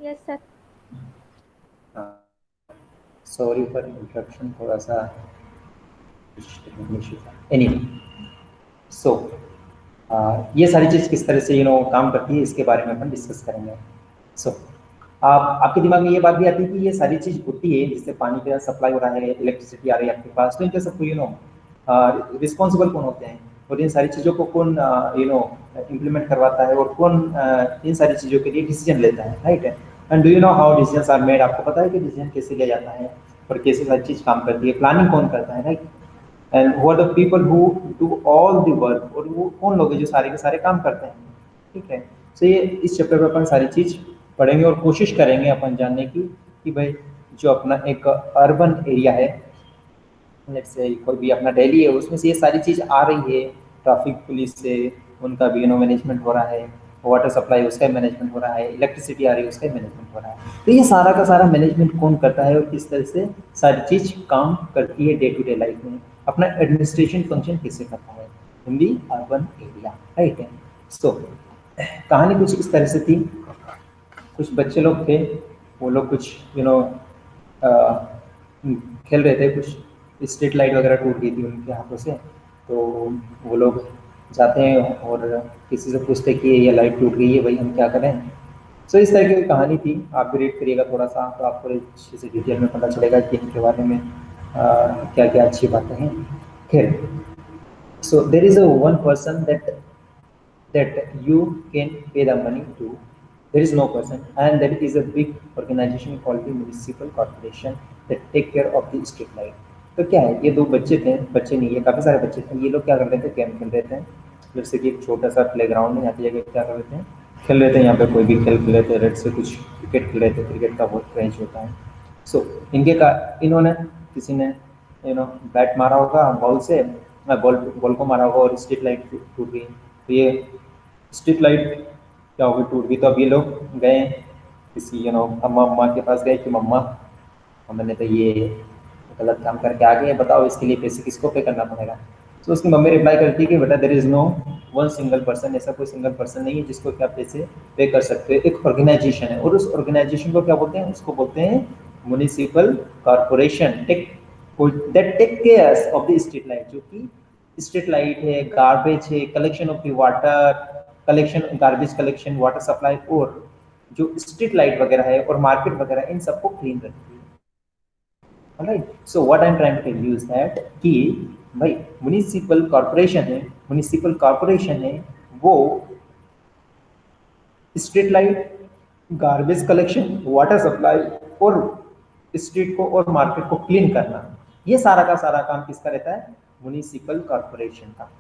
Yes sir. Sorry for interruption, थोड़ा सा anyway. सो ये सारी चीज़ किस तरह से काम करती है, इसके बारे में अपन डिस्कस करेंगे। सो आपके दिमाग में ये बात भी आती है कि ये सारी चीज़ होती है, जिससे पानी का सप्लाई हो रहा है, इलेक्ट्रिसिटी आ रही है आपके पास, तो इनके सबको रिस्पॉन्सिबल कौन होते हैं, और इन सारी चीज़ों को कौन इम्प्लीमेंट करवाता है, और कौन इन सारी चीज़ों के लिए डिसीजन लेता है, राइट है। And do you know how decision are made, आपको पता है कि डिसीजन कैसे लिया जाता है और कैसे सारी चीज़ काम करती है, प्लानिंग कौन करता है, right. And who are the people who do all the work, और वो कौन लोग हैं जो सारे के सारे काम करते हैं, ठीक है। तो ये इस चैप्टर में अपन सारी चीज़ पढ़ेंगे और कोशिश करेंगे अपन जानने की कि भाई जो अपना एक अर्बन एरिया है, लेट्स से कोई भी अपना दिल्ली है, उसमें से ये सारी चीज़ आ रही है, ट्रैफिक पुलिस से उनका भी मैनेजमेंट हो रहा है, वाटर सप्लाई उसका मैनेजमेंट हो रहा है, इलेक्ट्रिसिटी आ रही है उसका मैनेजमेंट हो रहा है। तो ये सारा का सारा मैनेजमेंट कौन करता है और किस तरह से सारी चीज़ काम करती है डे टू डे लाइफ में, अपना एडमिनिस्ट्रेशन फंक्शन कैसे करता है इन दी अर्बन एरिया, राइट है। सो कहानी कुछ इस तरह से थी। कुछ बच्चे लोग थे, वो लोग कुछ खेल रहे थे, कुछ स्ट्रीट लाइट वगैरह टूट गई थी उनके हाथों से, तो वो लोग जाते हैं और किसी से पूछते कि ये लाइट टूट गई है भाई, हम क्या करें। सो इस तरह की कहानी थी, आप भी रीड करिएगा थोड़ा सा, तो आपको अच्छे से डिटेल में पता चलेगा कि इनके बारे में क्या क्या अच्छी बातें हैं। खैर, so there is a one person that you can pay the money to. There is no person, and there is a big organization called the municipal corporation that take care of the street light. तो क्या है, ये दो बच्चे थे, बच्चे नहीं ये काफ़ी सारे बच्चे थे, ये लोग क्या कर रहे थे, गेम खेल रहे थे। जैसे कि एक छोटा सा प्ले ग्राउंड है, यहाँ पे जगह क्या कर रहे थे, खेल रहे थे, यहाँ पे कोई भी खेल खेल रहे थे, रेड से कुछ क्रिकेट खेल रहे थे, क्रिकेट का बहुत क्रेज होता है। सो इनके का इन्होंने किसी ने बैट मारा होगा बॉल से, बॉल बॉल को मारा होगा और स्ट्रीट लाइट टूट गई। तो ये स्ट्रीट लाइट क्या होगी, टूट गई। तो अब ये लोग गए किसी अम्मा अम्मा के पास गए कि मम्मा हमने तो ये गलत काम करके आ गए, बताओ इसके लिए पैसे किसको पे करना पड़ेगा। तो उसकी मम्मी रिप्लाई करती है कि बेटा there is no one single person, ऐसा कोई सिंगल पर्सन नहीं है जिसको क्या पैसे पे कर सकते हो, एक ऑर्गेनाइजेशन है, और उस ऑर्गेनाइजेशन को क्या बोलते हैं, उसको बोलते हैं municipal corporation that take care of the street light, जो कि स्ट्रीट लाइट है, गार्बेज है, collection of the water, collection garbage collection, water supply, और जो स्ट्रीट लाइट वगैरह है और मार्केट वगैरह, इन सबको क्लीन रखती है। Right, so what I am trying to tell you is that कि भाई म्युनिसिपल कॉर्पोरेशन है, म्युनिसिपल कॉर्पोरेशन है वो street light, garbage collection, water supply, और स्ट्रीट को और मार्केट को क्लीन करना, ये सारा का सारा काम किसका रहता है, म्युनिसिपल कॉर्पोरेशन का।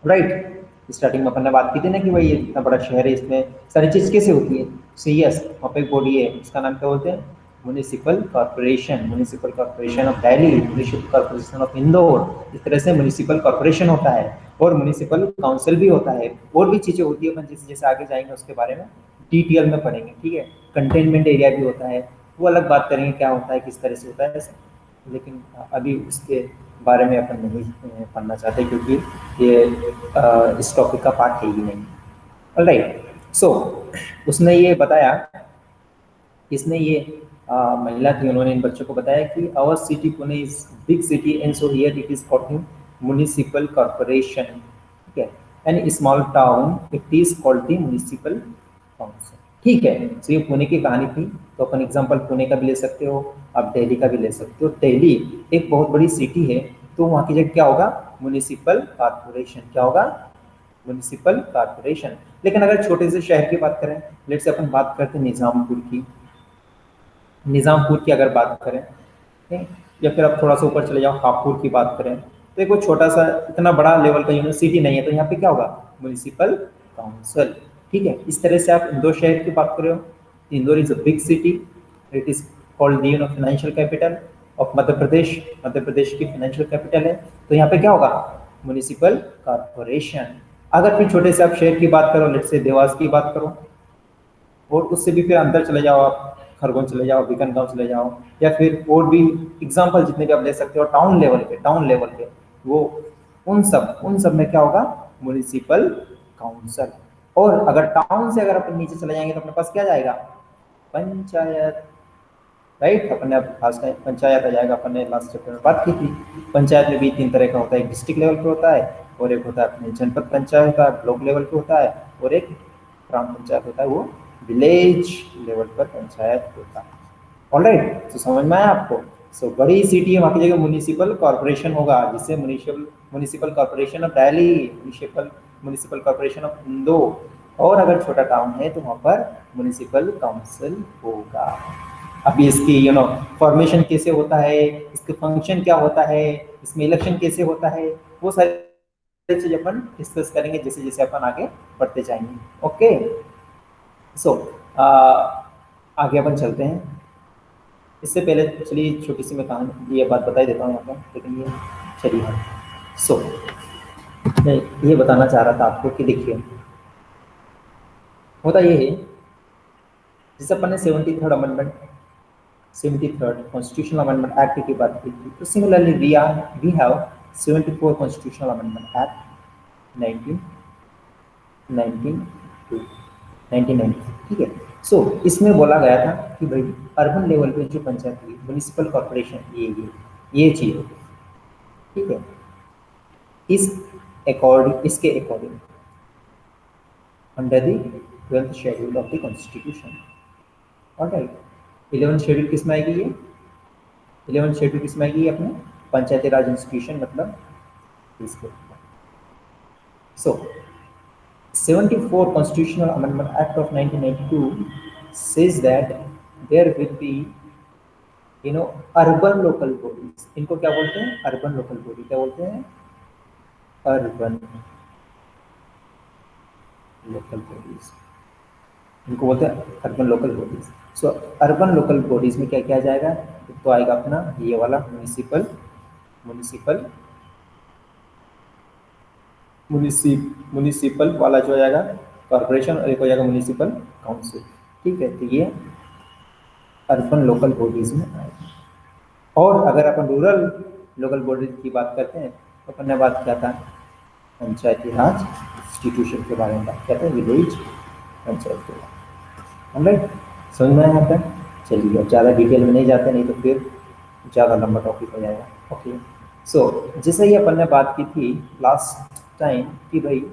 राइट, स्टार्टिंग में अपन ने बात की थी ना कि भाई ये इतना बड़ा शहर है, इसमें सारी चीज़ कैसे होती है। सो यस, वहाँ पे एक बॉडी है, उसका नाम क्या बोलते हैं, municipal corporation, municipal corporation of Delhi, municipal corporation of Indore, इस तरह से म्युनिसिपल कॉर्पोरेशन होता है, और म्युनिसिपल काउंसिल भी होता है, और भी चीज़ें होती है, अपन जैसे जैसे आगे जाएंगे उसके बारे में डिटेल में पढ़ेंगे, ठीक है। कंटेनमेंट एरिया भी होता है, वो अलग बात करेंगे क्या होता है, किस तरह से होता है, लेकिन अभी उसके बारे में अपन नहीं पढ़ना चाहते, क्योंकि ये इस टॉपिक का पार्ट है ही नहीं। ऑलराइट, सो उसने ये बताया, इसने ये महिला थी, उन्होंने इन बच्चों को बताया कि our city Pune is big city and so here it is called municipal corporation, ठीक है, and small town it is called the municipal council, ठीक है। तो ये पुणे की कहानी थी, तो अपन एग्जांपल पुणे का भी ले सकते हो, आप दिल्ली का भी ले सकते हो। दिल्ली एक बहुत बड़ी सिटी है, तो वहाँ की जगह क्या होगा, म्युनिसिपल कॉर्पोरेशन, क्या होगा, म्युनिसिपल कॉर्पोरेशन। लेकिन अगर छोटे से शहर की बात करें, लेट से अपन बात करते हैं निजामपुर की, निजामपुर की अगर बात करें, ठीक है? या फिर आप थोड़ा सा ऊपर चले जाओ, हापुड़ की बात करें, तो एक वो छोटा सा, इतना बड़ा लेवल का यूनिवर्सिटी नहीं है, तो यहाँ पे क्या होगा, म्युनिसिपल काउंसिल, ठीक है। इस तरह से आप इंदौर शहर की बात करें, Indore is a big city, it is called the financial capital of Madhya Pradesh, Madhya Pradesh की फाइनेंशियल कैपिटल है, तो यहाँ पे क्या होगा, म्युनिसिपल कॉर्पोरेशन। अगर फिर छोटे से आप शहर की बात करो, लेट से देवास की बात करो, और उससे भी फिर अंदर चले जाओ आप, खरगोन चले जाओ, बीकनगांव चले जाओ, या फिर और भी एग्जाम्पल जितने भी आप ले सकते हो टाउन लेवल पे, टाउन लेवल पे, वो उन सब में क्या होगा, म्युनिसिपल काउंसिल। और अगर टाउन से अगर अपन नीचे चले जाएंगे तो अपने पास क्या जाएगा, पंचायत, राइट। अपन ने अब लास्ट टाइम पंचायत आ जाएगा, अपन ने लास्ट चैप्टर में बात की थी। पंचायत में भी 3 तरह का होता है, एक डिस्ट्रिक्ट लेवल पे होता है, और एक होता है अपने जनपद पंचायत होता है, ब्लॉक लेवल पे होता है, और एक ग्राम पंचायत होता है, वो विलेज लेवल पर पंचायत होता है। ऑलराइट, तो समझ में आया आपको। सो बड़ी सिटी है, वहाँ की जगह म्यूनिसिपल कॉर्पोरेशन होगा, जिससे municipal corporation of Delhi, municipal corporation of Indore, और अगर छोटा टाउन है तो वहाँ पर म्यूनिसिपल काउंसिल होगा। अभी इसकी फॉर्मेशन कैसे होता है, इसके फंक्शन क्या होता है, इसमें इलेक्शन कैसे होता है, वो सारी चीज अपन डिस्कस करेंगे जैसे जैसे अपन आगे बढ़ते जाएंगे। ओके, सो आगे अपन चलते हैं। इससे पहले चलिए छोटी सी मैं कहानी ये बात बता देता हूँ यहाँ पर, लेकिन ये चलिए। सो मैं ये बताना चाह रहा था आपको कि देखिए होता ये है, जैसे अपन ने 73rd amendment 73rd constitutional amendment act की बात की थी, तो similarly we have 74 constitutional amendment act 1990, ठीक है। सो इसमें बोला गया था कि भाई अर्बन लेवल पे जो पंचायत हुई, म्यूनिसिपल कॉर्पोरेशन, ये चीज होती है, ठीक है। इसके according under the 12th schedule of the constitution, alright. 11th schedule किस में आएगी ये? 11th शेड्यूल किस में आएगी अपने? पंचायती राज इंस्टीट्यूशन, मतलब इसके। सो 74 Constitutional Amendment Act of 1992 says that there will be urban local bodies। इनको क्या बोलते हैं? Urban local body. क्या बोलते हैं? अर्बन लोकल बॉडीज, इनको बोलते हैं अर्बन लोकल बॉडीज। सो अर्बन लोकल बॉडीज में क्या क्या आ जाएगा? तो आएगा अपना ये वाला म्यूनिसिपल वाला जो आएगा कॉर्पोरेशन, और एक हो जाएगा म्यूनिसिपल काउंसिल, ठीक है। तो ये अर्बन लोकल बॉडीज में आएगा। और अगर अपन रूरल लोकल बॉडीज की बात करते हैं तो अपन ने बात किया था पंचायती राज इंस्टीट्यूशन के बारे में, बात किया था विलेज पंचायत के बारे में, समझ में आया था। चलिए अब ज़्यादा डिटेल में नहीं जाते, नहीं तो फिर ज़्यादा लंबा टॉपिक हो जाएगा। ओके, सो जैसे ही अपन ने बात की थी लास्ट टाइम कि भाई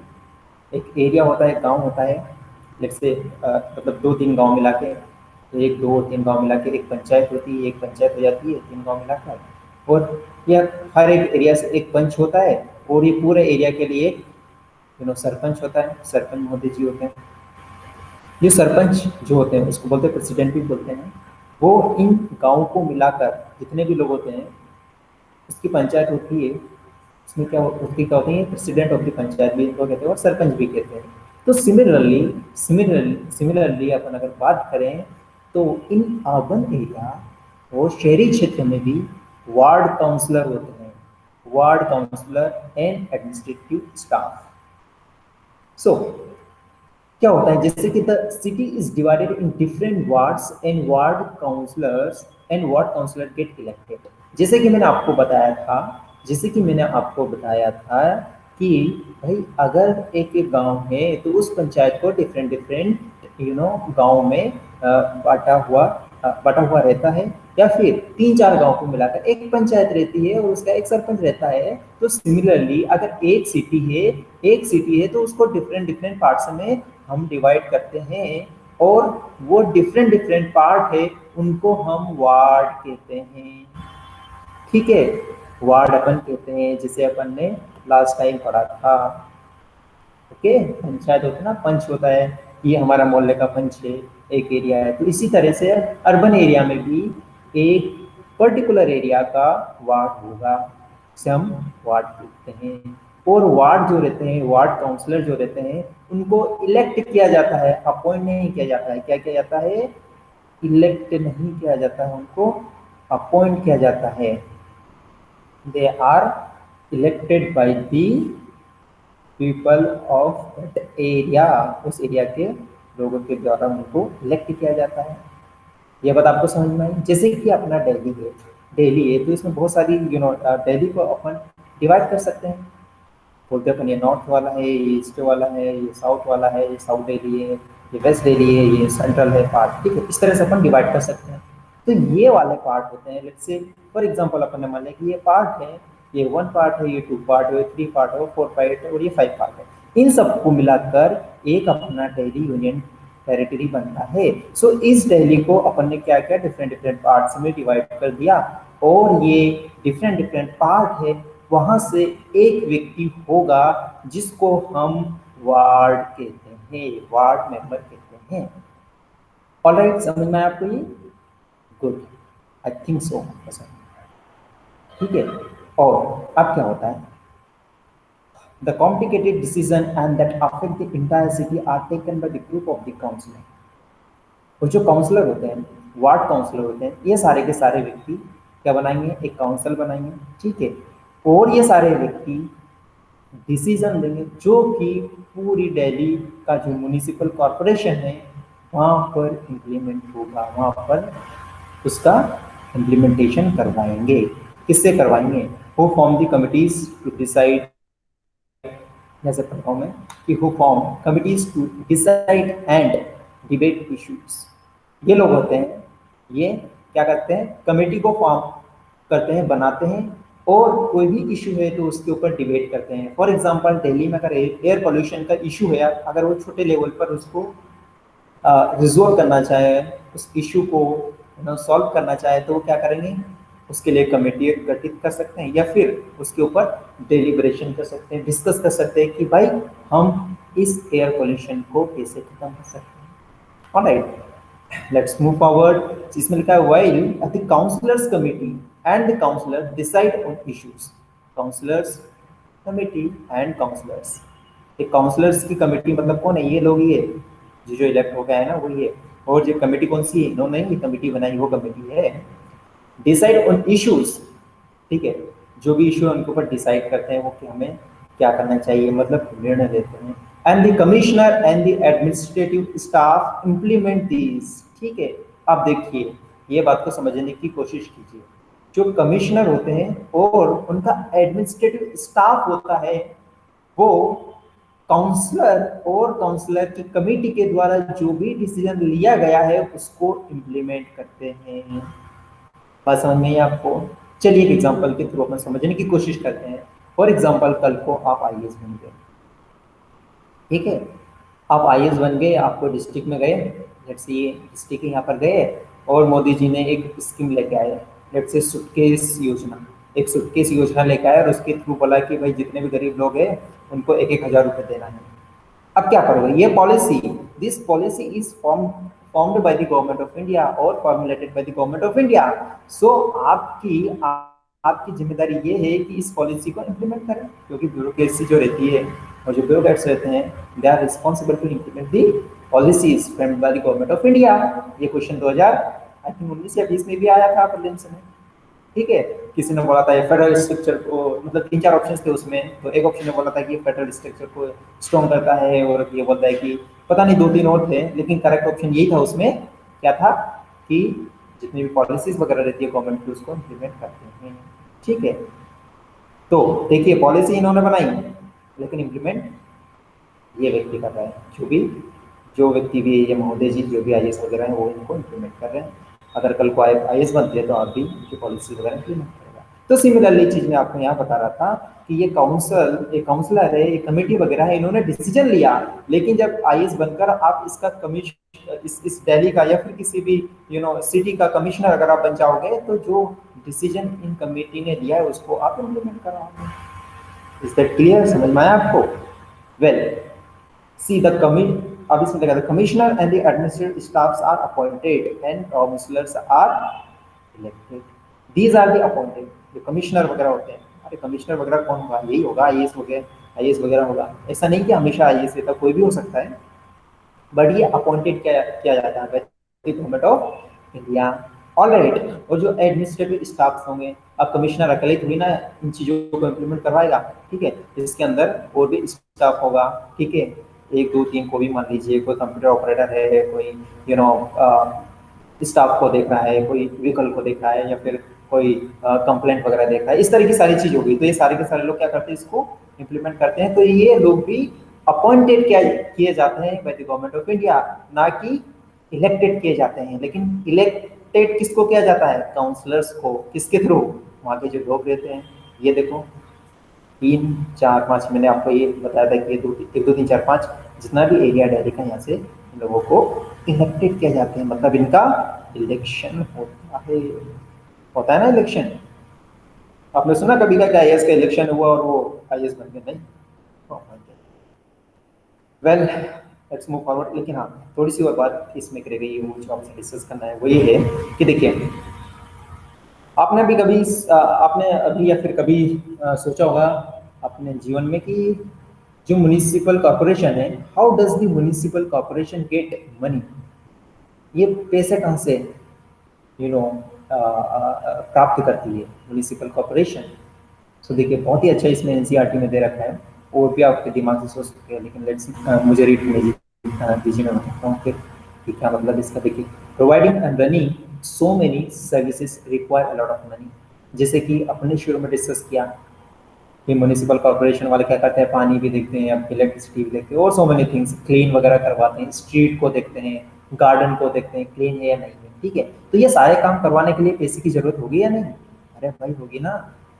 एक एरिया होता है, एक गांव होता है, लेट्स से मतलब 2-3 गांव मिला के, तो 1-2-3 गांव मिला के एक पंचायत होती है, एक पंचायत हो जाती है 3 गांव मिलाकर। और यह हर एक एरिया से एक पंच होता है, और ये पूरे एरिया के लिए सरपंच होता है, सरपंच महोदय जी होते हैं। ये सरपंच जो होते हैं उसको बोलते हैं प्रेसिडेंट भी बोलते हैं। वो इन गाँव को मिलाकर जितने भी लोग होते हैं उसकी पंचायत होती है। इसमें क्या होती है? प्रेसिडेंट ऑफ द पंचायत भी इनको कहते हैं और सरपंच भी कहते हैं। तो सिमिलरली अपन अगर बात करें तो इन अर्बन एरिया और शहरी क्षेत्र में भी वार्ड काउंसलर होते हैं, ward counsellor and administrative staff. So क्या होता है, जैसे कि the city is divided in different wards and ward counsellor get elected. जैसे कि मैंने आपको बताया था कि भाई अगर एक गांव है तो उस पंचायत को डिफरेंट गांव में बांटा हुआ रहता है, या फिर 3-4 गांव को मिलाकर एक पंचायत रहती है और उसका एक सरपंच रहता है। तो सिमिलरली अगर एक सिटी है तो उसको डिफरेंट पार्ट्स में हम डिवाइड करते हैं, और वो डिफरेंट पार्ट है उनको हम वार्ड कहते हैं, ठीक है। वार्ड अपन कहते हैं, जिसे अपन ने लास्ट टाइम पढ़ा था। ओके, पंचायत होता है ना, पंच होता है, ये हमारा मोहल्ले का पंच है, एक एरिया है। तो इसी तरह से अर्बन एरिया में भी एक पर्टिकुलर एरिया का वार्ड होगा, जिसे हम वार्ड कहते हैं। और वार्ड जो रहते हैं, वार्ड काउंसलर जो रहते हैं, उनको इलेक्ट किया जाता है, अपॉइंट नहीं किया जाता है। क्या किया जाता है? इलेक्ट नहीं किया जाता है, उनको अपॉइंट किया जाता है। They are elected by the people of that area, उस एरिया के लोगों के द्वारा उनको इलेक्ट किया जाता है। ये बात आपको समझ में आई? जैसे कि अपना दिल्ली है तो इसमें बहुत सारी दिल्ली को अपन डिवाइड कर सकते हैं, बोलते अपन ये नॉर्थ वाला है, ये ईस्ट वाला है, ये साउथ वाला है, ये साउथ दिल्ली है, ये वेस्ट दिल्ली है, ये सेंट्रल है पार्ट, ठीक है। इस तरह से अपन डिवाइड कर सकते हैं। तो ये वाले पार्ट होते हैं, लेट्स से फॉर एग्जांपल अपन ने मान लिया कि ये पार्ट है, ये 1 पार्ट है, ये 2 पार्ट है, ये 3 पार्ट है, 4 पार्ट है और ये 5 पार्ट है। इन सबको मिलाकर एक अपना दिल्ली यूनियन टेरिटरी बनता है। सो इस दिल्ली को अपन ने क्या किया, डिफरेंट डिफरेंट पार्ट्स में डिवाइड कर दिया, और ये डिफरेंट डिफरेंट पार्ट है, वहां से एक व्यक्ति होगा जिसको हम वार्ड कहते हैं, वार्ड मेंबर कहते हैं। ऑलराइट, समझ में आया आपको ये? Good, I think so. ठीक है। और अब क्या होता है, the complicated decision and that affect the entire city are taken by the group of the councillor. और जो काउंसलर होते हैं, वार्ड काउंसलर होते हैं, ये सारे के सारे व्यक्ति क्या बनाएंगे, एक काउंसिल बनाएंगे, ठीक है। और ये सारे व्यक्ति डिसीजन लेंगे जो कि पूरी दिल्ली का जो म्युनिसिपल कॉरपोरेशन है वहाँ पर इम्प्लीमेंट होगा, वहाँ पर उसका इम्प्लीमेंटेशन करवाएंगे। किससे करवाएंगे? Who form the committees to decide, जैसे पढ़ता हूँ मैं कि who form committees to decide and debate issues. ये लोग होते हैं, ये क्या करते हैं, कमेटी को फॉर्म करते हैं, बनाते हैं, और कोई भी इशू है तो उसके ऊपर डिबेट करते हैं। फॉर एग्जांपल दिल्ली में अगर एयर पोल्यूशन का इशू है, अगर वो छोटे लेवल पर उसको रिजोल्व करना चाहे, उस इशू को सॉल्व करना चाहे, तो वो क्या करेंगे, उसके लिए कमेटी गठित कर सकते हैं, या फिर उसके ऊपर डेलिब्रेशन कर सकते हैं, डिस्कस कर सकते हैं कि भाई हम इस एयर पोल्यूशन को कैसे खत्म कर सकते हैं। Alright, let's move forward. इसमें लिखा है while the councillors committee and the councillor decide on issues. Councillors committee and councillors, ये काउंसलर्स की कमिटी मतलब कौन है, ये लोग, ये जो इलेक्ट हो गया है ना, वो ये। और जो कमेटी कौन सी है, इन्होंने ये कमेटी बनाई, वो कमेटी है डिसाइड ऑन इश्यूज, ठीक है। जो भी इशू है उनके ऊपर डिसाइड करते हैं वो कि हमें क्या करना चाहिए, मतलब निर्णय लेते हैं। And the commissioner and the administrative staff implement these, ठीक है। अब देखिए, ये बात को समझने की कोशिश कीजिए। जो कमिश्नर होते हैं और उनका एडमिनिस्ट्रेटिव स्टाफ होता है, वो काउंसलर और काउंसलर की कमेटी के द्वारा जो भी डिसीजन लिया गया है उसको इम्प्लीमेंट करते हैं। बात समझ में आई आपको? चलिए एक एग्जांपल के थ्रू अपन समझने की कोशिश करते हैं। फॉर एग्जांपल, कल को आप आईएएस बन गए, ठीक है। आप आईएएस बन गए, आपको डिस्ट्रिक्ट में गए, लेट्स से ये डिस्ट्रिक्ट यहाँ पर गए, और मोदी जी ने एक स्कीम लेके आए, लेट्स से सूटकेस योजना। एक सूटकेस योजना लेके आए और उसके थ्रू बोला कि भाई जितने भी गरीब लोग हैं उनको 1,000 रुपये देना है। अब क्या करोगे, ये policy, this policy is formed by the government of India और formulated by the government of India। सो आपकी जिम्मेदारी ये है कि इस पॉलिसी को इम्प्लीमेंट करें, क्योंकि ब्यूरोक्रेसी जो रहती है और जो ब्यूरोक्रेट्स रहते हैं, they are responsible to implement the policies framed by the government of India. ये क्वेश्चन 2019 या 20 में भी आया था प्रीलिम्स में, ठीक है। किसी ने बोला था ये फेडरल स्ट्रक्चर को, मतलब 3-4 ऑप्शन थे उसमें, तो एक ऑप्शन ने बोला था कि फेडरल स्ट्रक्चर को स्ट्रॉन्ग करता है, और ये बोलता है कि पता नहीं 2-3 और थे, लेकिन करेक्ट ऑप्शन यही था। उसमें क्या था कि जितनी भी पॉलिसीज वगैरह रहती है गवर्नमेंट की, उसको इम्प्लीमेंट करते हैं, ठीक है। तो देखिए, पॉलिसी इन्होंने बनाई, लेकिन इम्प्लीमेंट ये व्यक्ति कर रहा है, जो व्यक्ति भी, ये महोदय जी जो भी आईएएस वगैरह हैं, वो इनको इम्प्लीमेंट कर रहे हैं। अगर कल को आईएएस बनते हैं तो आप भी जो पॉलिसी वगैरह इम्प्लीमेंट करेगा। तो सिमिलरली चीज मैं आपको यहाँ बता रहा था कि ये काउंसलर है, ये कमेटी वगैरह है, इन्होंने डिसीजन लिया, लेकिन जब आईएएस बनकर आप इसका इस दिल्ली का या फिर किसी भी सिटी का कमिश्नर अगर आप बन जाओगे, तो जो डिसीजन इन कमेटी ने लिया है उसको आप इम्प्लीमेंट कराओगे। Is that clear? समझ में आया आपको? वेल, सी द अब इसमें देखा, commissioner and the administrative staffs are appointed and councillors are elected. These are the appointed. जो कमिश्नर वगैरह होते हैं, अरे कमिश्नर वगैरह कौन होगा, यही होगा आईएएस वगैरह होगा। ऐसा नहीं कि हमेशा आईएएस रहता, कोई भी हो सकता है, बट ये अपॉइंटेड किया जाता है गवर्नमेंट ऑफ इंडिया। ऑलराइट, और जो एडमिनिस्ट्रेटिव स्टाफ होंगे, अब कमिश्नर अकेले थोड़ी ना इन चीज़ों को इम्प्लीमेंट करवाएगा, ठीक है। इसके अंदर और भी स्टाफ होगा, ठीक है। 1-2-3 को भी मान लीजिए, कोई कंप्यूटर ऑपरेटर है, कोई स्टाफ को देख रहा है, कोई व्हीकल को देख रहा है, या फिर कोई कंप्लेंट वगैरह देख रहा है। इस तरह की सारी चीज़ होगी, तो ये सारे के सारे लोग क्या करते हैं, इसको इम्प्लीमेंट करते हैं। तो ये लोग भी अपॉइंटेड क्या किए जाते हैं bye the government of India, ना कि इलेक्टेड किए जाते हैं। लेकिन इलेक्टेड किसको किया जाता है? काउंसलर्स को। किसके थ्रू? वहाँ के जो लोग रहते हैं। ये देखो 3 4 5 मैंने आपको ये बताया था कि ये 1 2 3 4 5 जितना भी एरिया दिल्ली का, यहाँ से इन लोगों को इलेक्टेड किया जाते हैं, मतलब इनका इलेक्शन होता है ना इलेक्शन। आपने सुना कभी का आईएएस का इलेक्शन हुआ और वो आईएएस बन गए? नहीं। Well let's move forward. लेकिन हाँ, थोड़ी सी और बात इसमें रह गई, वो जो आपसे डिस्कस करना है वो ये है कि देखिए, आपने भी कभी आपने अभी या फिर कभी सोचा होगा अपने जीवन में कि जो म्युनिसिपल कॉर्पोरेशन है, how does the municipal corporation get money? ये पैसे कहाँ से प्राप्त करती है म्युनिसिपल कॉर्पोरेशन? तो देखिए, बहुत ही अच्छा इसमें एनसीईआरटी में दे रखा है, और भी आपके दिमाग से सोच सकते हैं, लेकिन लेट्स मुझे रीड दीजिए, मैं बताता हूँ फिर कि क्या मतलब इसका। देखिए, providing and running so many services require a lot of money. जैसे कि अपने शुरू में डिस्कस किया कि म्युनिसिपल कॉर्पोरेशन वाले क्या करते हैं, पानी भी देखते हैं, अब इलेक्ट्रिसिटी भी देखते हैं, और सो मेनी थिंग्स, क्लीन वगैरह करवाते हैं, स्ट्रीट को देखते हैं, गार्डन को देखते हैं क्लीन है या नहीं है। ठीक है, तो ये सारे काम करवाने के लिए पैसे की जरूरत होगी या नहीं? अरे भाई होगी ना,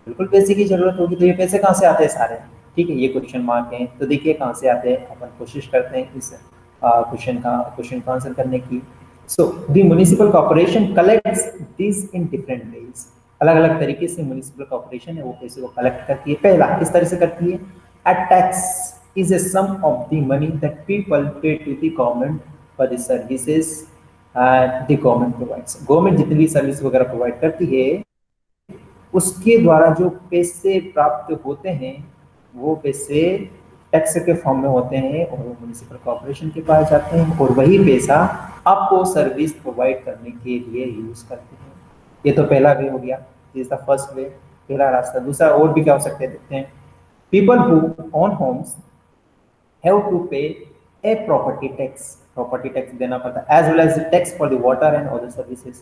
बिल्कुल पैसे की जरूरत होगी। तो ये पैसे कहाँ से आते हैं सारे? ठीक है, ये क्वेश्चन मार्क है। तो देखिए कहाँ से आते हैं, अपन कोशिश करते हैं इस क्वेश्चन का आंसर करने की। So the municipal corporation collects this in different ways. अलग अलग तरीके से म्युनिसिपल कॉर्पोरेशन है वो पैसे को कलेक्ट करती है। पहला किस तरह से करती है? A tax is a sum of the money that people pay to the government for the services the government provides. Government जितनी भी सर्विस वगैरह प्रोवाइड करती है, उसके द्वारा जो पैसे प्राप्त होते हैं, वो पैसे टैक्स के फॉर्म में होते हैं और वो म्युनिसिपल कॉर्पोरेशन के पास जाते हैं, और वही पैसा आपको सर्विस प्रोवाइड करने के लिए यूज करते हैं। ये तो पहला वे हो गया, this is the first way, पहला रास्ता। दूसरा और भी क्या हो सकते हैं, देखते हैं। People who own homes have to pay a property tax. Property tax देना पड़ता है, as well as tax for the water and other services.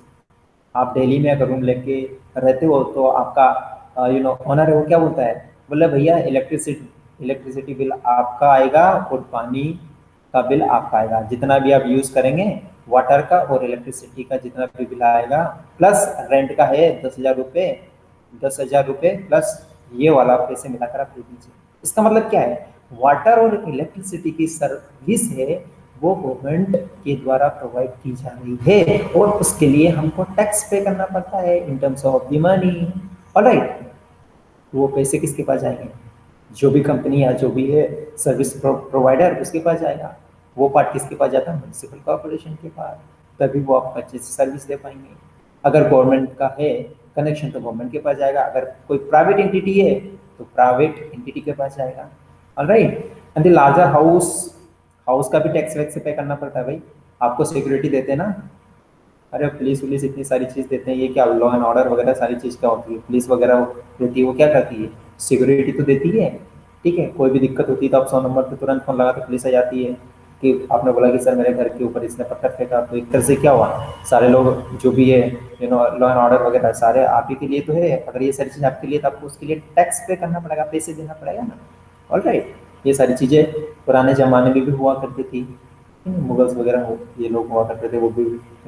आप दिल्ली में अगर रूम लेके रहते हो तो आपका ओनर है वो क्या बोलता है, बोले भैया इलेक्ट्रिसिटी बिल आपका आएगा और पानी का बिल आपका आएगा, जितना भी आप यूज करेंगे वाटर का और इलेक्ट्रिसिटी का जितना भी बिल आएगा, प्लस रेंट का है 10,000 रुपये, 10,000 रुपये प्लस ये वाला पैसे मिलाकर आप दे दीजिए। इसका मतलब क्या है, वाटर और इलेक्ट्रिसिटी की सर्विस है वो गवर्नमेंट के द्वारा प्रोवाइड की जा रही है, और उसके लिए हमको टैक्स पे करना पड़ता है in terms of the money. Alright, वो पैसे किसके पास जाएंगे? जो भी कंपनी या जो भी है सर्विस प्रोवाइडर, उसके पास जाएगा। वो पार्ट किसके पास जाता है? म्युनिसिपल कॉर्पोरेशन के पास। तभी वो आपको अच्छे से सर्विस दे पाएंगे। अगर गवर्नमेंट का है कनेक्शन तो गवर्नमेंट के पास जाएगा, अगर कोई प्राइवेट एंटिटी है तो प्राइवेट एंटिटी के पास जाएगा। Alright, and the larger house का भी टैक्स वैक्स पे करना पड़ता है भाई। आपको सिक्योरिटी देते हैं ना, अरे पुलिस इतनी सारी चीज़ देते हैं, ये क्या लॉ एंड ऑर्डर वगैरह सारी चीज़ क्या होती है, पुलिस वगैरह देती है, वो क्या करती है? सिक्योरिटी तो देती है। ठीक है, कोई भी दिक्कत होती है तो आप 100 नंबर पे तुरंत फोन लगा तो पुलिस आ जाती है कि आपने बोला कि सर मेरे घर के ऊपर इसने पत्थर फेंका, तो एक तरह से क्या हुआ, सारे लोग जो भी है लॉ एंड ऑर्डर वगैरह सारे आप ही के लिए तो है। अगर ये सारी चीज़ आपके लिए तो आपको उसके लिए टैक्स पे करना पड़ेगा, पैसे देना पड़ेगा ना। ऑलराइट, ये सारी चीज़ें पुराने ज़माने में भी हुआ करती थी। मुगल्स वगैरह हो ये लोग हुआ करते थे, वो भी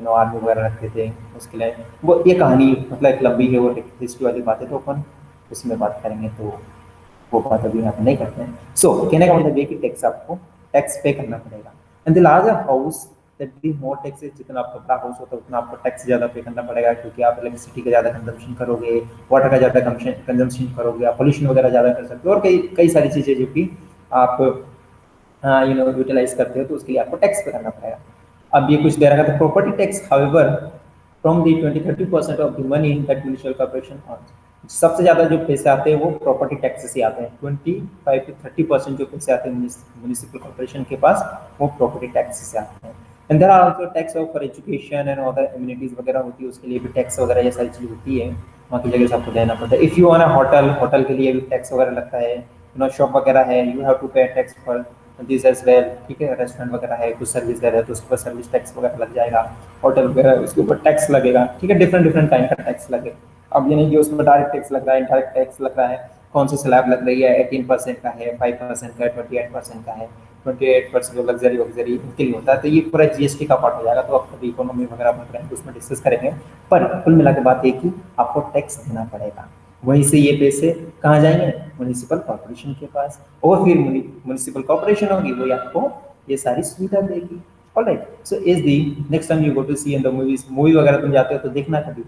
आर्मी वगैरह रखते थे उसके लिए। वो ये कहानी मतलब एक लंबी है, वो हिस्ट्री वाली बातें तो अपन उसमें बात करेंगे, तो वो बात अभी यहाँ पे नहीं करते हैं। सो कहने का मतलब ये कि टैक्स आपको टैक्स पे करना पड़ेगा। And the larger house that be more taxes, जितना आपका बड़ा हाउस होता है उतना आपको टैक्स ज़्यादा पे करना पड़ेगा, क्योंकि आप इलेक्ट्रिसिटी का ज़्यादा कंजम्पशन करोगे, वाटर का ज़्यादा कंजम्पशन करोगे, आप पोल्यूशन वगैरह ज़्यादा कर सकते हो, और कई कई सारी चीज़ें जो कि आप यूटिलाइज करते हो, तो उसके लिए आपको टैक्स पे करना पड़ेगा। अब ये कुछ दे रखा था, property tax however from the 20-30% of the money that municipal corporation earns. सबसे ज़्यादा जो पैसे आते हैं वो प्रॉपर्टी टैक्स से आते हैं। 25 से 30% जो पैसे आते हैं म्युनिसिपल कॉर्पोरेशन के पास, वो प्रॉपर्टी टैक्स से आते हैं। And there are also tax for education and other amenities वगैरह होती है, उसके लिए भी टैक्स वगैरह ये सारी चीज़ होती है, वहाँ की जगह से आपको देना पड़ता है। If you on a hotel के लिए भी टैक्स वगैरह लगता है, शॉप वगैरह है, you have to pay tax for this as well. ठीक है, रेस्टोरेंट वगैरह है, कुछ सर्विस दे रहे हैं तो उसके ऊपर सर्विस टैक्स वगैरह लग जाएगा, होटल वगैरह उसके ऊपर टैक्स लगेगा। ठीक है, डिफरेंट काइंड का टैक्स लगेगा। अब ये नहीं कि उसमें डायरेक्ट टैक्स लग रहा है, इनडायरेक्ट टैक्स लग रहा है, कौन सी स्लैब लग रही है, 18% का है, 5% का है, 28% का है। 28% जो लग्जरी वग्जरी इनके लिए होता है, तो ये पूरा जीएसटी का पार्ट हो जाएगा। तो आप कभी इकोनॉमी वगैरह अपन करेंगे तो उसमें डिस्कस करेंगे। पर कुल मिला के बात एक ही, आपको टैक्स देना पड़ेगा। वहीं से ये पैसे कहाँ जाएंगे, म्यूनिसिपल कॉर्पोरेशन के पास, और फिर म्यूनिसिपल कॉर्पोरेशन होगी वही आपको ये सारी सुविधा देगी। Alright, so is the next time you go to see in the movies, movie वगैरह तुम जाते हो तो देखना कभी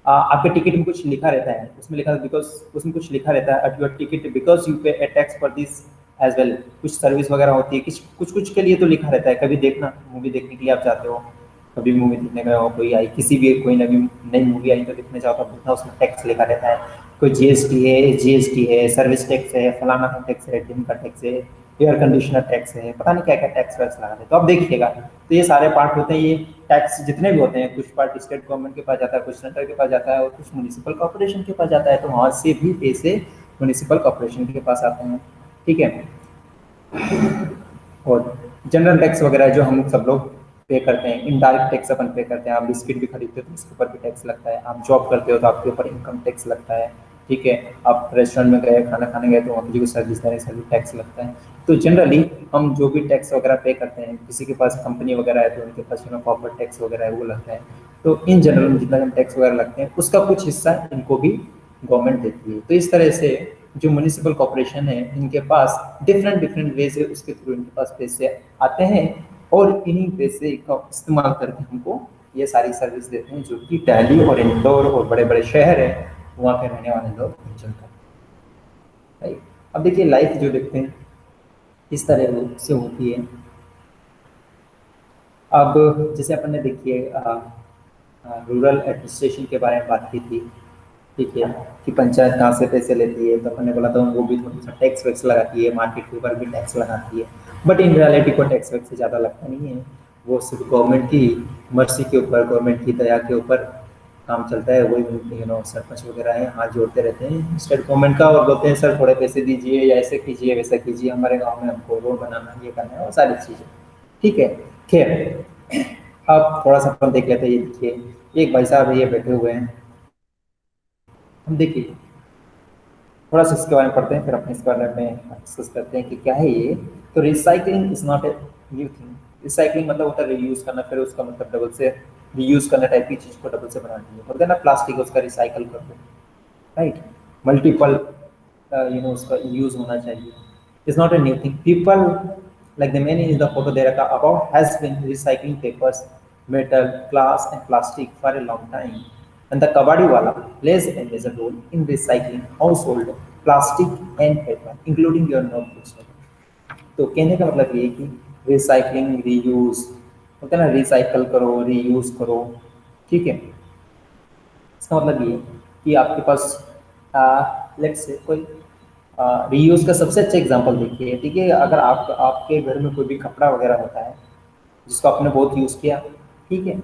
आपके टिकट में कुछ लिखा रहता है, उसमें लिखा बिकॉज, उसमें कुछ लिखा रहता है at your ticket because you pay a tax for this as well. कुछ सर्विस वगैरह होती है, कुछ कुछ के लिए तो लिखा रहता है। कभी देखना, मूवी देखने के लिए आप जाते हो, कभी मूवी देखने गए हो, कोई आई किसी भी कोई नवी नई मूवी आई तो देखने जाओ तो देखना उसमें टैक्स लिखा रहता है। कोई जीएसटी है, सर्विस टैक्स है, फलाना का टैक्स है, टिन का टैक्स है, एयर कंडीशनर टैक्स है, पता नहीं क्या क्या टैक्स वैक्स लगा है। तो आप देखिएगा, तो ये सारे पार्ट होते हैं। ये टैक्स जितने भी होते हैं, कुछ पार्ट स्टेट गवर्नमेंट के पास जाता है, कुछ सेंटर के पास जाता है, और कुछ म्यूनिसिपल कॉर्पोरेशन के पास जाता है। तो वहाँ से भी पैसे म्यूनिसिपल कॉर्पोरेशन के पास आते हैं। ठीक है, और जनरल टैक्स वगैरह जो हम सब लोग पे करते हैं, इनडायरेक्ट टैक्स अपन पे करते हैं। आप बिस्किट भी खरीदते हो तो उसके ऊपर भी टैक्स लगता है, आप जॉब करते हो तो आपके ऊपर इनकम टैक्स लगता है। ठीक है, आप रेस्टोरेंट में गए, खाना खाने गए तो वहाँ की जो सर्विस देने से भी टैक्स लगता है। तो जनरली हम जो भी टैक्स वगैरह पे करते हैं, किसी के पास कंपनी वगैरह है तो उनके पास कॉर्पोरेट टैक्स वगैरह है वो लगता है। तो इन जनरल में जितना हम टैक्स वगैरह लगते हैं उसका कुछ हिस्सा इनको भी गवर्नमेंट देती है। तो इस तरह से जो म्यूनिसिपल कॉर्पोरेशन है इनके पास डिफरेंट डिफरेंट वे से उसके थ्रू इनके पास पैसे आते हैं, और इन्हीं पैसे का इस्तेमाल करके हमको ये सारी सर्विस देते हैं, जो कि दिल्ली और इंदौर और बड़े बड़े शहर हैं वहाँ पे रहने वाले लोग एंजॉय करते हैं। राइट, अब देखिए लाइफ जो देखते हैं इस तरह से होती है। अब जैसे अपन ने देखिए रूरल एडमिनिस्ट्रेशन के बारे में बात की थी। ठीक है, कि पंचायत कहाँ से पैसे लेती है, तो अपन ने बोला था वो भी थोड़ा सा टैक्स वैक्स लगाती है, मार्केट के ऊपर भी टैक्स लगाती है। बट इन रियलिटी को टैक्स वैक्स से ज़्यादा लगता नहीं है, वो सिर्फ गवर्नमेंट की मर्जी के ऊपर, गवर्नमेंट की दया के ऊपर काम चलता है। वही सरपंच वगैरह है हाथ जोड़ते रहते हैं स्टेट गवर्नमेंट का, और बोलते हैं सर थोड़े पैसे दीजिए, या ऐसे कीजिए वैसा कीजिए, हमारे गाँव में हमको रोड बनाना, ये करना है, और सारी चीज़ें। ठीक है, खैर अब थोड़ा सा अपन देख लेते हैं। ये देखिए एक भाई साहब ये बैठे हुए हैं, हम देखिए थोड़ा सा इसके बारे में पढ़ते हैं, फिर अपने इसके बारे में डिस्कस करते हैं कि क्या है ये। तो recycling is not a new thing. Recycling मतलब होता है रीयूज करना, फिर उसका मतलब डबल से रीयूज करना टाइप की चीज को डबल से बना दी, बोलते हैं ना प्लास्टिक उसका रिसाइकल कर दो। राइट, मल्टीपल उसका यूज होना चाहिए। Is not a new thing. People like the man in the photo there about has been recycling papers, metal, glass and plastic for a long time, and the kabadi wala plays a major role in recycling household plastic and paper including your notebooks। तो कहने का मतलब ये है कि recycling reuse होता है ना, रिसाइकल करो रीयूज करो। ठीक है, इसका मतलब ये कि आपके पास लेट्स से कोई रीयूज का सबसे अच्छा एग्जांपल देखिए। ठीक है, अगर आप आपके घर में कोई भी कपड़ा वगैरह होता है जिसको आपने बहुत यूज़ किया, ठीक है,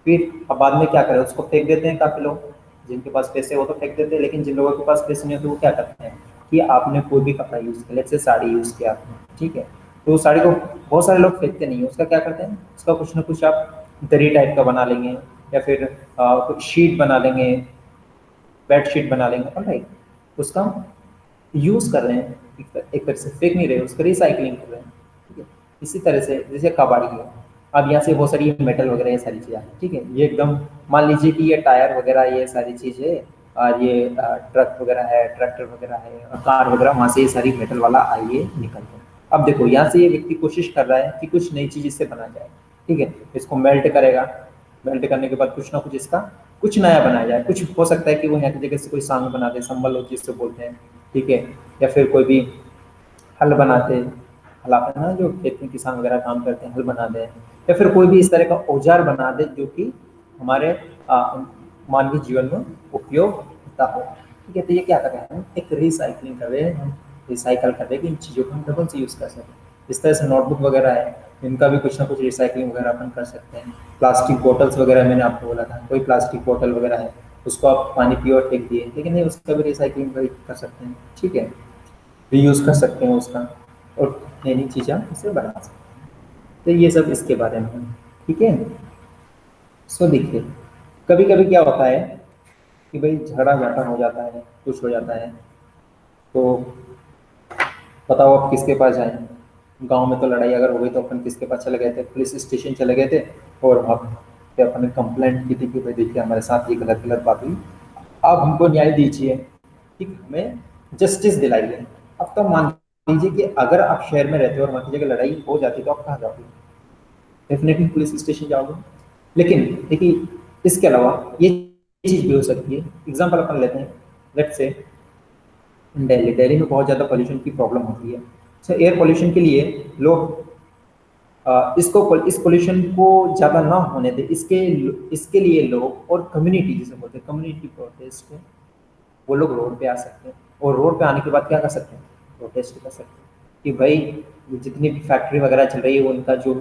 फिर अब बाद में क्या करें, उसको फेंक देते हैं। काफ़ी लोग जिनके पास पैसे वो तो फेंक देते हैं, लेकिन जिन लोगों के पास पैसे नहीं होते वो क्या करते हैं कि आपने कोई भी कपड़ा यूज़ किया, लेट्स से साड़ी यूज़ किया आपने, ठीक है, तो उस साड़ी को बहुत सारे लोग फेंकते नहीं है, उसका क्या करते हैं, उसका कुछ ना कुछ आप दरी टाइप का बना लेंगे, या फिर कुछ शीट बना लेंगे, बेडशीट बना लेंगे। राइट, उसका यूज कर रहे हैं, एक तरह से फेंक नहीं रहे, उसका रिसाइकलिंग कर रहे हैं। ठीक है, इसी तरह से जैसे कबाड़ी है, अब यहाँ से बहुत सारी मेटल वगैरह ये सारी चीज़ें, ठीक है, ये एकदम मान लीजिए कि ये टायर वगैरह ये सारी चीज़ें, और ये ट्रक वगैरह है, ट्रैक्टर वगैरह है, और कार वगैरह, वहाँ से ये सारी मेटल वाला आइए निकल गए। अब देखो यहाँ से ये व्यक्ति कोशिश कर रहा है कि कुछ नई चीज़ इससे बना जाए। ठीक है, इसको मेल्ट करेगा, मेल्ट करने के बाद कुछ ना कुछ इसका कुछ नया बनाया जाए। कुछ हो सकता है कि वो यहाँ की जगह से कोई सांग बना दे, संबल होती है जिससे बोलते हैं। ठीक है, या फिर कोई भी हल बनाते, हल आता है ना जो खेत में किसान वगैरह काम करते हैं, हल बना दें, या फिर कोई भी इस तरह का औजार बना दे जो कि हमारे मानवीय जीवन में उपयोग होता हो। ठीक है, तो ये क्या कर रहे हैं, एक रिसाइकलिंग कर रहे हैं, हम रिसाइकल कर रहे हैं कि इन चीज़ों को हम डबल से यूज़ कर सकें। इस तरह से नोटबुक वगैरह है, इनका भी कुछ ना कुछ रिसाइकलिंग वगैरह अपन कर सकते हैं। प्लास्टिक बोटल्स वगैरह मैंने आपको बोला था, कोई प्लास्टिक बोतल वगैरह है उसको आप पानी पियो और फेंक दिए, लेकिन नहीं, उसका भी रिसाइकलिंग कर सकते हैं। ठीक है, रीयूज़ कर सकते हैं उसका, और नई नई चीज़ें हम उससे बना सकते हैं। तो ये सब इसके बारे में। ठीक है, सो देखिए कभी कभी क्या होता है कि भाई झगड़ा झाटा हो जाता है, कुछ हो जाता है, तो बताओ आप किसके पास जाएं। गांव में तो लड़ाई अगर हो गई तो अपन किसके पास चले गए थे, पुलिस स्टेशन चले गए थे, और वहाँ पे अपन ने कंप्लेंट की थी कि भाई देखिए हमारे साथ ये गलत गलत बात हुई, आप हमको न्याय दीजिए, ठीक, हमें जस्टिस दिलाइए। अब तो मान लीजिए कि अगर आप शहर में रहते हो और मान लीजिए अगर लड़ाई हो जाती तो आप कहाँ जाओगे? डेफिनेटली पुलिस स्टेशन जाओगे। लेकिन देखिए इसके अलावा ये चीज़ भी हो सकती है, एग्जाम्पल अपन लेते हैं, लेट्स से दिल्ली दिल्ली में बहुत ज़्यादा पोल्यूशन की प्रॉब्लम होती है। सो एयर पोल्यूशन के लिए लोग इस पोल्यूशन को ज़्यादा ना होने दे, इसके लिए लोग और कम्युनिटी जिसे बोलते हैं कम्युनिटी प्रोटेस्ट, वो लोग रोड पे आ सकते हैं, और रोड पे आने के बाद क्या कर सकते हैं? प्रोटेस्ट कर सकते हैं कि भाई जितनी भी फैक्ट्री वगैरह चल रही है उनका जो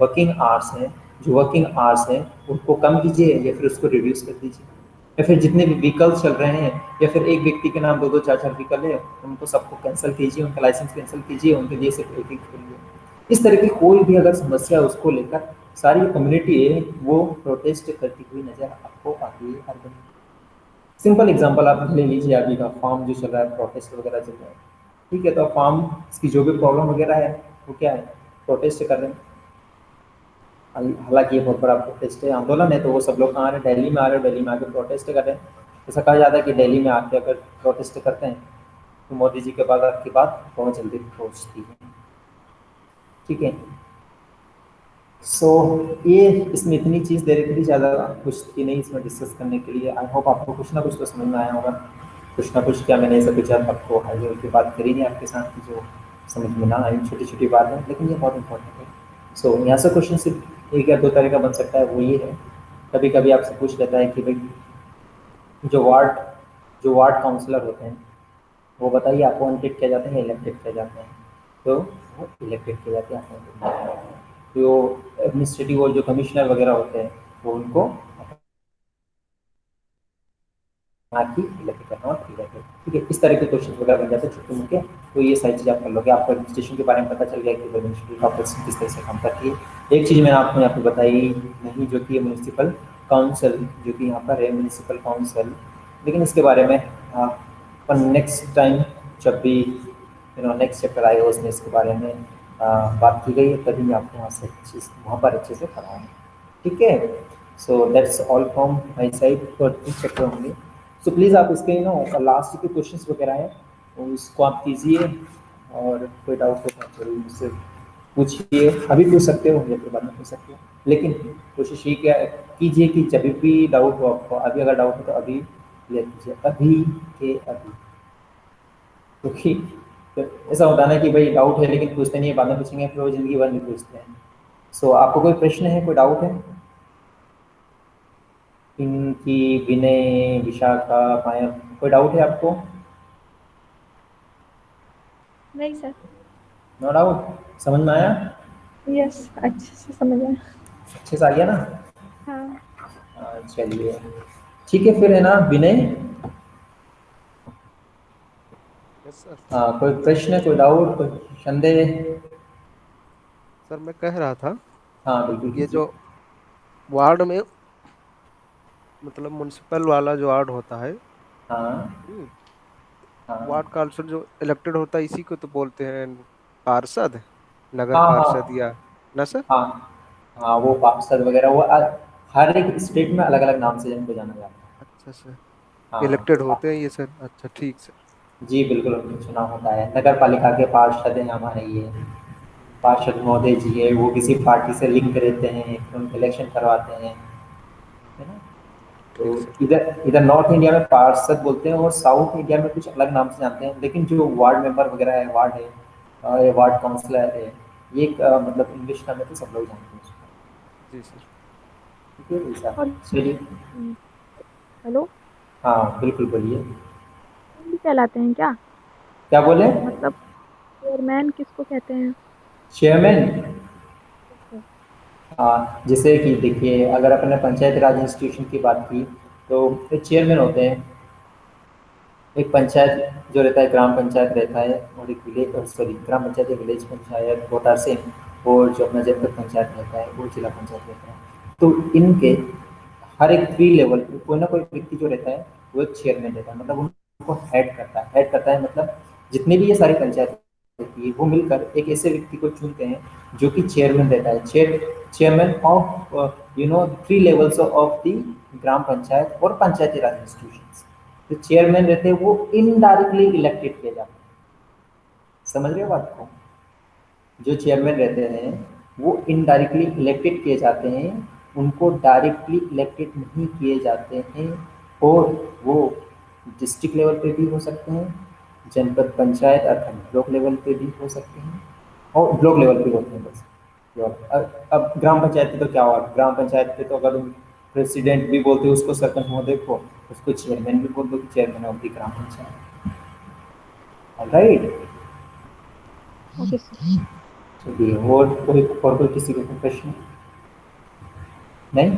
वर्किंग आवर्स हैं, जो वर्किंग आवर्स हैं उनको कम कीजिए या फिर उसको रिड्यूस कर दीजिए, या फिर जितने भी व्हीकल्स चल रहे हैं, या फिर एक व्यक्ति के नाम दो दो चार चार व्हीकल है उनको सबको कैंसिल कीजिए, उनका लाइसेंस कैंसिल कीजिए, उनके लिए सिर्फ एक खोलिए। इस तरह की कोई भी अगर समस्या है उसको लेकर सारी कम्युनिटी है वो प्रोटेस्ट करती हुई नजर आपको आती है हर दिन। सिंपल एग्जांपल आप ले लीजिए, अभी का फार्म जो चल रहा है, प्रोटेस्ट वगैरह चल रहा है, ठीक है, तो फार्म की जो भी प्रॉब्लम वगैरह है वो क्या है? प्रोटेस्ट कर रहे हैं। हालांकि ये बहुत बड़ा प्रोटेस्ट है, आंदोलन है, तो वो सब लोग कहाँ आ रहे हैं? दिल्ली में आ रहे हैं, दिल्ली में आके प्रोटेस्ट कर रहे हैं। ऐसा कहा जाता है कि दिल्ली में आके अगर प्रोटेस्ट करते हैं तो मोदी जी के बाद आपकी बात बहुत जल्दी पहुँचती है, ठीक है। सो ये इसमें इतनी चीज़ डायरेक्टली ज़्यादा कुछ थी नहीं इसमें डिस्कस करने के लिए। आई होप आपको कुछ ना कुछ तो समझ में आया होगा, कुछ ना कुछ। क्या मैंने ऐसा कुछ आपको हाई लेवल की बात करी नहीं आपके साथ की जो समझ में ना आई, छोटी छोटी बात है लेकिन ये बहुत इंपॉर्टेंट है। सो यहाँ से क्वेश्चन सिर्फ एक या दो तरह का बन सकता है, वो ये है, कभी कभी आपसे पूछ लेता है कि भाई जो वार्ड जो वार्ड काउंसलर होते हैं वो बताइए अपॉइंटेड किया जाते हैं या इलेक्टेड किया जाते हैं? तो वो इलेक्टेड किए जाते हैं, appointed नहीं किए जाते हैं। जो एडमिनिस्ट्रेटिव और जो कमिश्नर वगैरह होते हैं वो उनको बाकी इलेक्टेड करना और इलेक्टेड, ठीक है। इस तरह के क्वेश्चन वगैरह बन जाते हैं छोटे मोटे, तो ये सारी चीज़ आप कर लोगे। आपको एडमिनिस्ट्रेशन के बारे में पता चल गया कि म्यूनसिपल कॉर्पोरेशन किस तरह से काम करती है। एक चीज़ मैंने आपको यहाँ पे बताई नहीं, जो कि म्यूनसिपल काउंसिल, जो कि यहाँ पर है म्यूनसिपल काउंसिल, लेकिन इसके बारे में अपन नेक्स्ट टाइम जब भी नेक्स्ट चैप्टर आएगा उसमें इसके बारे में बात की गई है, तभी मैं आपको वहाँ पर अच्छे से पढ़ाऊँगा, ठीक है। So that's all from my side for this chapter होंगे। सो प्लीज़ आप इसके लास्ट के क्वेश्चंस वगैरह हैं और उसको आप कीजिए, और कोई डाउट हो तो आप जरूर मुझसे पूछिए, अभी पूछ सकते हो या फिर बाद में पूछ सकते हो, लेकिन कोशिश ये क्या कीजिए कि जब भी डाउट हो आपको, अभी अगर डाउट हो तो अभी क्लियर कीजिए, अभी के अभी, क्योंकि तो ऐसा होता है ना कि भाई डाउट है लेकिन पूछते नहीं है, बाद में पूछेंगे फिर वो जिंदगी भर नहीं पूछते हैं। सो आपको कोई प्रश्न है, कोई डाउट है? पिंकी, विनय, विशाखा, पायल, कोई डाउट है आपको? नहीं सर। नो डाउट, समझ में आया? यस, अच्छे से समझ आया। अच्छे से आ गया ना? हाँ। चलिए ठीक है फिर, है ना विनय? Yes sir. कोई प्रश्न, कोई डाउट, कोई संदेह? सर मैं कह रहा था, हाँ बिल्कुल ये कीजिए। जो वार्ड में मतलब म्युनिसिपल वाला जो वार्ड होता है, हाँ हम्म, वार्ड हाँ काउंसिल जो इलेक्टेड होता है इसी को तो बोलते हैं पार्षद, नगर हाँ पार्षद हाँ या ना सर? हाँ हाँ, वो पार्षद वगैरह वो हर एक स्टेट में अलग अलग नाम से इनको जाना जाता है। अच्छा सर, हाँ इलेक्टेड तो होते हैं ये सर, अच्छा ठीक सर। जी बिल्कुल, उनको चुनाव होता है, नगर पालिका के पार्षद हैं हमारे ये पार्षद महोदय जी है, वो किसी पार्टी से लिंक रहते हैं, फिर उनके इलेक्शन करवाते हैं, है ना। तो ठीक सर। इधर इधर नॉर्थ इंडिया में पार्षद बोलते हैं और साउथ इंडिया में कुछ अलग नाम से जानते हैं, लेकिन जो वार्ड मेंबर वगैरह है, वार्ड है, या वार्ड काउंसलर है, ये एक मतलब इंग्लिश टर्म में तो सब लोग जानते हैं उसको, जी सर। ठीक है ऐसा। और चलिए, हेलो, हाँ बिल्कुल बोलिए। भी कहलाते हैं क्या? क्या बोले? मतलब चेयरमैन किसको कहते हैं? चेयरमैन? अच्छा। हाँ, जैसे कि देखिए अगर अपने पंचायत राज इंस्टीट्यूशन की बात की तो एक चेयरमैन होते हैं, एक पंचायत जो रहता है ग्राम पंचायत रहता है, और एक विलेज, सॉरी ग्राम पंचायत या विलेज पंचायत होता से, और जो अपना जनपद पंचायत रहता है वो जिला पंचायत रहता है। तो इनके हर एक 3 लेवल पे कोई ना कोई व्यक्ति जो रहता है वो एक चेयरमैन रहता है, मतलब उनको हेड करता है। हेड करता है मतलब जितनी भी ये सारी पंचायत होती है वो मिलकर एक ऐसे व्यक्ति को चुनते हैं जो कि चेयरमैन रहता है। Chairman of 3 levels of the gram panchayat और पंचायती राज इंस्टीट्यूशंस। जो चेयरमैन रहते हैं वो इनडायरेक्टली इलेक्टेड किए जाते हैं। समझ रहे हो बात को? जो चेयरमैन रहते हैं वो इनडायरेक्टली इलेक्टेड किए जाते हैं, उनको डायरेक्टली इलेक्टेड नहीं किए जाते हैं। और वो डिस्ट्रिक्ट लेवल पे भी हो सकते हैं, जनपद पंचायत अर्थात ब्लॉक लेवल पे भी हो सकते हैं, और ब्लॉक लेवल पे होते हैं बस। अब ग्राम पंचायत पे तो क्या हुआ, ग्राम पंचायत पे तो अगर प्रेसिडेंट भी बोलते हो उसको, सरपंच महोदय को, उसको चेयरमैन भी बोल दो कि chairman of the gram panchayat. Right? Okay sir. चलिए, और कोई किसी को कोई प्रश्न नहीं?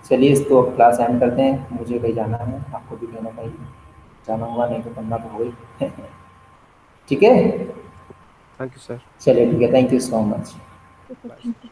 चलिए, इसको अब क्लास एंड करते हैं, मुझे कहीं जाना है, आपको भी कहना कहीं जाना होगा, नहीं तो करना तो होगा। ठीक है, थैंक यू सर। चलिए ठीक है, thank you so much. Okay sir, thank you.